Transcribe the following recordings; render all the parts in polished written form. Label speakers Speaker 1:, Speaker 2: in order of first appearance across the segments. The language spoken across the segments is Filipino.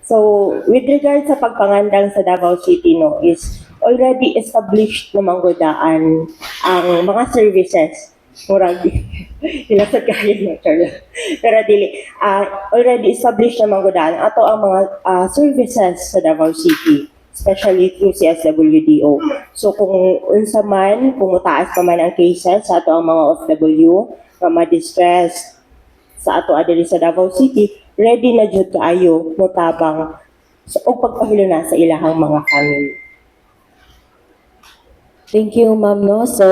Speaker 1: So, with regard sa pagpangandang sa Davao City, no, is already established naman ko daan ang mga services. Murag, ilasad kayo no, Charles. Pero dili, already established naman ko daan ato ang mga services sa Davao City, especially through CSWDO. So, kung unsa man, kung mataas pa man ang cases sa ato ang mga OFW, nga ma-distress sa ato adiri sa Davao City, ready na jud kaayo motabang og pagpahilo na sa ilahang mga family.
Speaker 2: Thank you, Ma'am. No? So,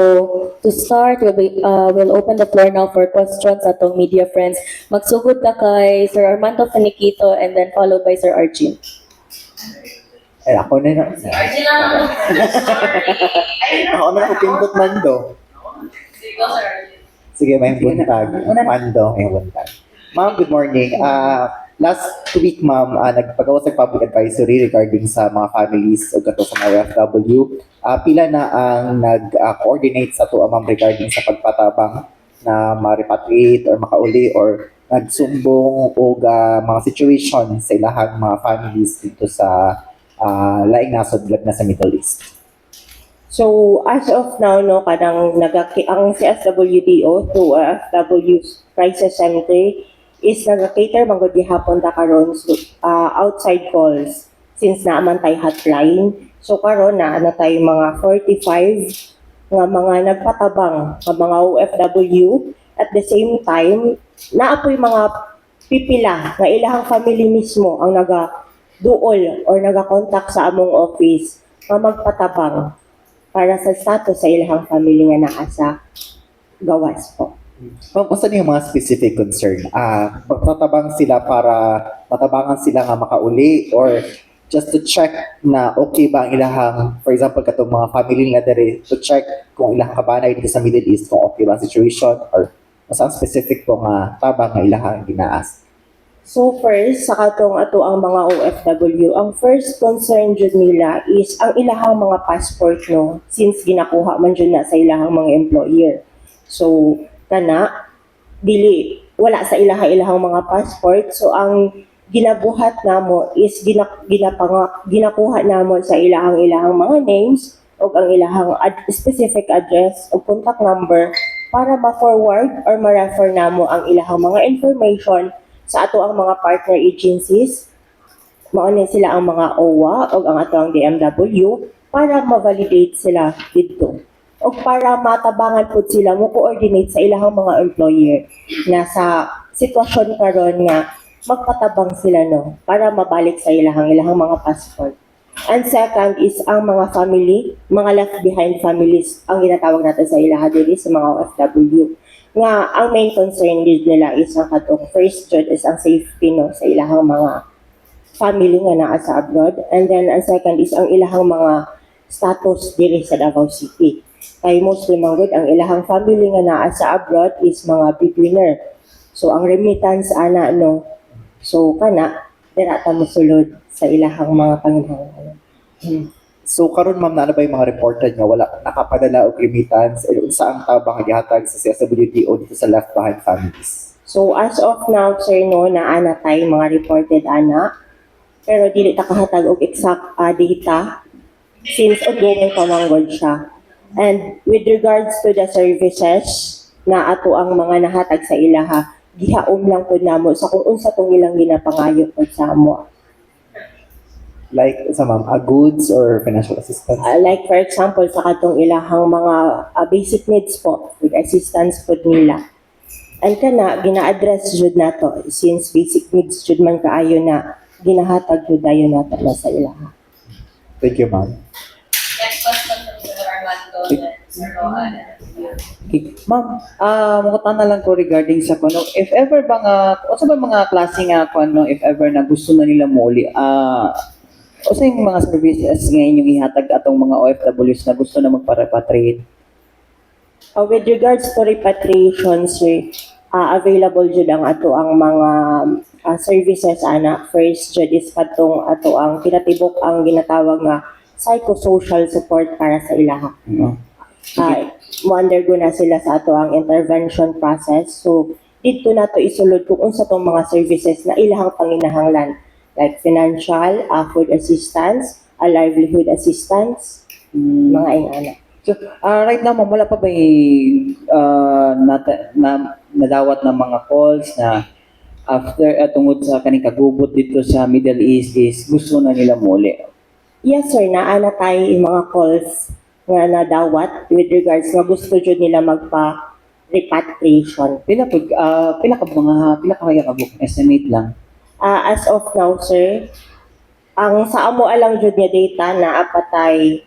Speaker 2: to start, we'll open the floor now for questions atong media friends. Magsugod na kay Sir Armando Faniquito and then followed by Sir Arjun.
Speaker 3: Ay, ako na na. Ako na ako pindot Mando. Sige, may buntag. Mando, may buntag. Ma'am, good morning. Last week, ma'am, nagpagawa sa public advisory regarding sa mga families o gato sa mga OFW. Pila na ang nag-coordinate sa to, ma'am, regarding sa pagpatabang na ma-repatriate or makauli or nagsumbong o mga situation sa ilahang mga families dito sa laing nasod na sa Middle East.
Speaker 1: So, as of now, no, kadang ang CSWDO to OFW Crisis Center is nag-cater manggod gihapon ta karon outside calls since naaman tay hotline. So karon na tay mga 45 nga mga nagpatabang nga mga OFW at the same time naapoy mga pipila nga ilahang family mismo ang naga-duol or naga-contact sa among office nga magpatabang para sa status sa ilahang family nga naa sa gawas po.
Speaker 3: Ma'am, kung saan yung mga specific concern? Magtatabang sila para matabangan sila nga makauli or just to check na okay ba ang ilahang, for example, katong mga family nga dere, to check kung ilahang kabanay dito sa Middle East, kung okay ba ang situation or mas ang specific po nga tabang nga ilahang ginaas.
Speaker 1: So first, sa katong ato ang mga OFW, ang first concern jud nila is ang ilahang mga passport, no, since ginakuha man jud na sa ilahang mga employer. So kana dili wala sa ilahang mga passport, so ang ginabuhat namo is ginakuha namo sa ilahang mga names o ang ilahang specific address o contact number para ma-forward or ma-refer namo ang ilahang mga information sa ato ang mga partner agencies, mao ni sila ang mga OWA o ang ato ang DMW para ma-validate sila dito o para matabangan po sila mo coordinate sa ilahang mga employer na sa sitwasyon karon nga magpatabang sila, no, para mabalik sa ilahang mga passport. And second is ang mga family, mga left behind families ang ginatawag natin sa ilaha diri sa mga OFW. Nga ang main concern nila is ang katong first jud is ang safety, no, sa ilahang mga family nga naa sa abroad, and then ang second is ang ilahang mga status diri sa Davao City. Kay mostly manggod ang ilahang family nga naa sa abroad is mga breadwinner. So ang remittance ana, no, so kana dira ta mosulod sa ilahang mga panginahanglan.
Speaker 3: So karon ma'am, na ano ba yung mga reported nga wala nakapadala og remittance and unsa ang tabang nga gihatag sa CSWDO dito sa left behind families?
Speaker 1: So as of now, sir, no, naa na tay mga reported ana, pero dili ta kahatag og exact data since ongoing pa manggod siya. And with regards to the services na ato ang mga nahatag sa ilaha, gihaom lang po namo sa kung unsa tong ilang ginapangayo po sa amo.
Speaker 3: Like sa ma'am, goods or financial assistance?
Speaker 1: Like for example, sa katong ilahang mga basic needs po, with assistance po nila. And kana, gina-address jud nato since basic needs jud man kaayo na ginahatag jud dayon nato na sa ilaha.
Speaker 3: Thank you, ma'am.
Speaker 4: Next question from Sir Armando, then Sir Rohan.
Speaker 5: Okay. Ma'am, mukutan na lang ko regarding sa kuno. If ever ba nga, o sa ba mga klase nga kuno, if ever na gusto na nila muli, o sa yung mga services ngayon yung ihatag atong mga OFWs na gusto na magpa-repatriate?
Speaker 1: With regards to repatriation, sir, available jud ang ato ang mga services ana. First jud is katong ato ang kinatibok ang ginatawag nga psychosocial support para sa ilaha. Mo-undergo na sila sa ato ang intervention process. So, dito na to isulod kung unsa tong mga services na ilahang panginahanglan like financial, food assistance, livelihood assistance, mga ingana.
Speaker 5: So, right now, ma'am, wala pa ba nadawat ng mga calls na after tungod sa kaning kagubot dito sa Middle East is gusto na nila muli?
Speaker 1: Yes sir, naana tayo yung mga calls nga nadawat with regards nga gusto jud nila magpa-repatriation.
Speaker 5: Pila ka kaya kabuk estimate lang?
Speaker 1: As of now, sir, ang sa amo alang jud nga data na apatay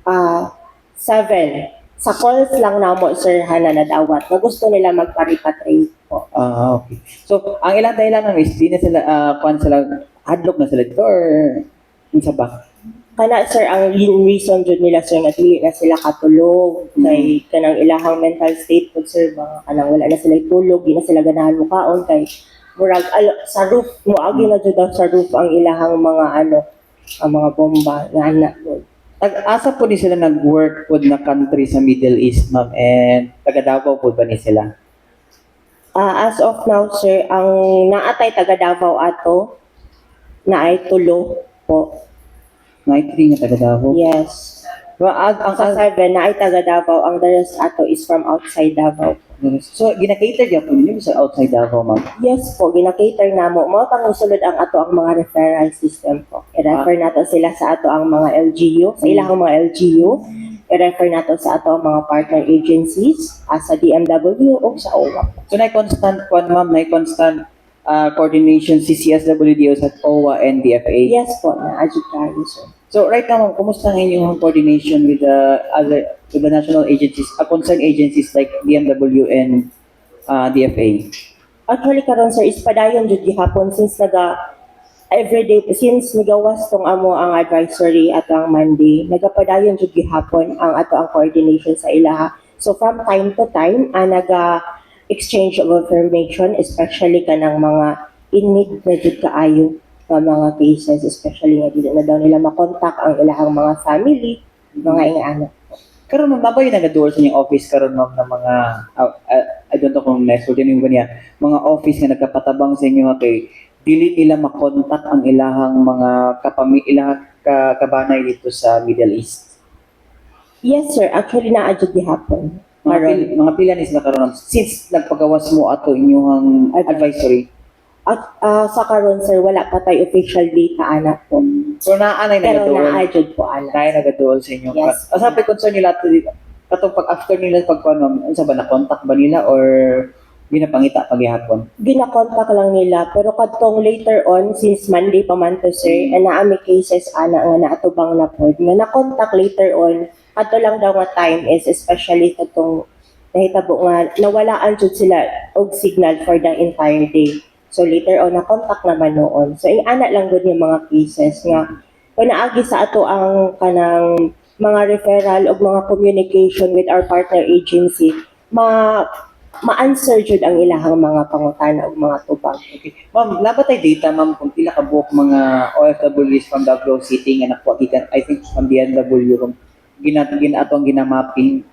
Speaker 1: 7. Sa calls lang namo, sir, na nadawat na gusto nila magpa-repatriate po.
Speaker 5: Okay. So, ang ilang dahilan naman is di na sila, kuan sila, hadlock na sila dito or sa ba?
Speaker 1: Kana sir, ang reason jud nila sir nga dili na sila katulog kay kanang ilahang mental state po sir ba kanang wala na sila tulog, di na sila ganahan mukaon kay murag sa roof mo agi na jud daw sa roof ang ilahang mga ang mga bomba nga na
Speaker 5: Asa po ni sila nag-work po na country sa Middle East, ma'am, and taga Davao po ba ni sila?
Speaker 1: as of now sir, ang naatay taga Davao ato na ay tulo po.
Speaker 5: Naitri nga taga Davao?
Speaker 1: Yes.
Speaker 5: Ang
Speaker 1: Sa 7 na ay taga Davao, ang the rest ato is from outside Davao.
Speaker 5: so, ginakater niya po ninyo sa outside Davao, ma'am?
Speaker 1: Yes po, ginakater na mo. Mao pang usulod ang ato ang mga referral system po. I-refer nato sila sa ato ang mga LGU, sa ilang mga LGU. I-refer nato sa ato ang mga partner agencies, sa DMW o sa OWA.
Speaker 5: So, na-constant po, ma'am, na-constant coordination si CSWDO sa OWA and DFA?
Speaker 1: Yes po, na-adjud tayo sir.
Speaker 5: So, right now, ma'am, kumusta ang inyong coordination with the national agencies, concerned agencies like DMW and DFA?
Speaker 1: Actually karon sir, is padayon jud gihapon since everyday since nigawas tong amo ang advisory at ang Monday, nagapadayon jud gihapon ang ato ang coordination sa ilaha. So from time to time, exchange of information, especially kanang mga in need na jud kaayo nga mga cases, especially nga dili na daw nila makontak ang ilahang mga family, mga ingana.
Speaker 5: Karon ma'am, ba yung nag-door sa inyong office karon ma'am ng mga, I don't know kung next din ba niya, mga office nga nagkapatabang sa inyo kay dili nila makontak ang ilahang mga ilahang kabanay dito sa Middle East?
Speaker 1: Yes sir, actually na-adjud gihapon.
Speaker 5: Mga pila ni sila karon ma'am, since nagpagawas mo ato inyong advisory?
Speaker 1: At sa karon sir, wala pa tayo official data anak po.
Speaker 5: So naanay
Speaker 1: Pero
Speaker 5: nag-door?
Speaker 1: na-adjud po anak.
Speaker 5: Kaya nag-door sa inyo?
Speaker 1: Yes.
Speaker 5: Sabi concern nila katong pag after nila pagkuan, unsa ba na-contact ba nila or ginapangita paghihapon?
Speaker 1: Ginakontak lang nila, pero kadtong later on, since Monday pa man to sir, naami cases ana nga naatubang na pod, nga na-contact later on, ato lang daw nga time is especially katong nahitabo nga nawalaan jud sila og signal for the entire day. So later on, na-contact naman noon. So ana lang gud yung mga cases nga kung naagi sa ato ang kanang mga referral o mga communication with our partner agency, ma-answer jud ang ilahang mga pangutana o mga tubag.
Speaker 5: Okay. Ma'am, labat ay data, ma'am, kung pila ka buok mga OFWs from Davao City nga nakuha gikan, I think from DMW, kung atong ginamapping.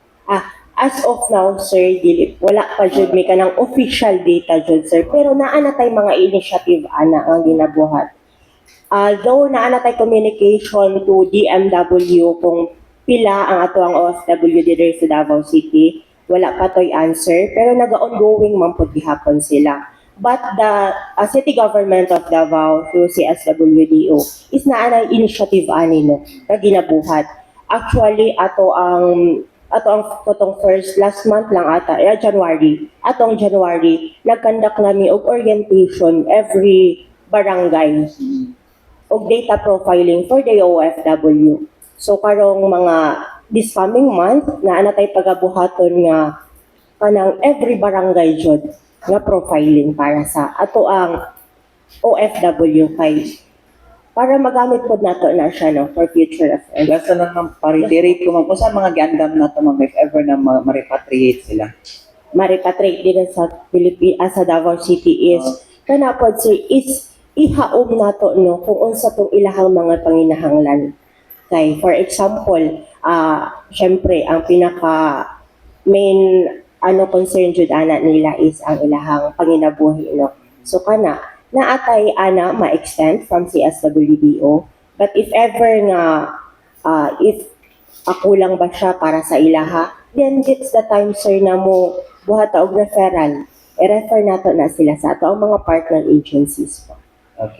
Speaker 1: As of now, sir, wala pa jud may kanang official data jud, sir. Pero naana tay mga initiative ana ang ginabuhat. Though naana tay communication to DMW kung pila ang ato ang OFW diri sa Davao City, wala pa toy answer, pero naga-ongoing man pud gihapon sila. But the city government of Davao through CSWDO is naana initiative ani no nga ginabuhat. Actually ato ang katong last month lang ata, January, nag-conduct namin og orientation every barangay og data profiling for the OFW. So karong this coming month, naana tay pagabuhaton nga kanang every barangay jud nga profiling para sa ato ang OFW kay para magamit po nato na siya no, for future reference.
Speaker 5: Last na lang ma'am, pa-reiterate ko ma'am, kung saan mga gandam na ito ma'am, if ever na ma-repatriate sila?
Speaker 1: Ma-repatriate din sa sa Davao City is kanapod sir is ihaom nato no kung unsa tong ilahang mga panginahanglan. Kay for example, syempre ang pinaka main concern jud ana nila is ang ilahang panginabuhi no. So kana na atay ana ma-extend from CSWDO. But if ever nga if ako lang ba siya para sa ilaha, then it's the time sir na mo buhata og referral. I-refer nato na sila sa ato ang mga partner agencies po.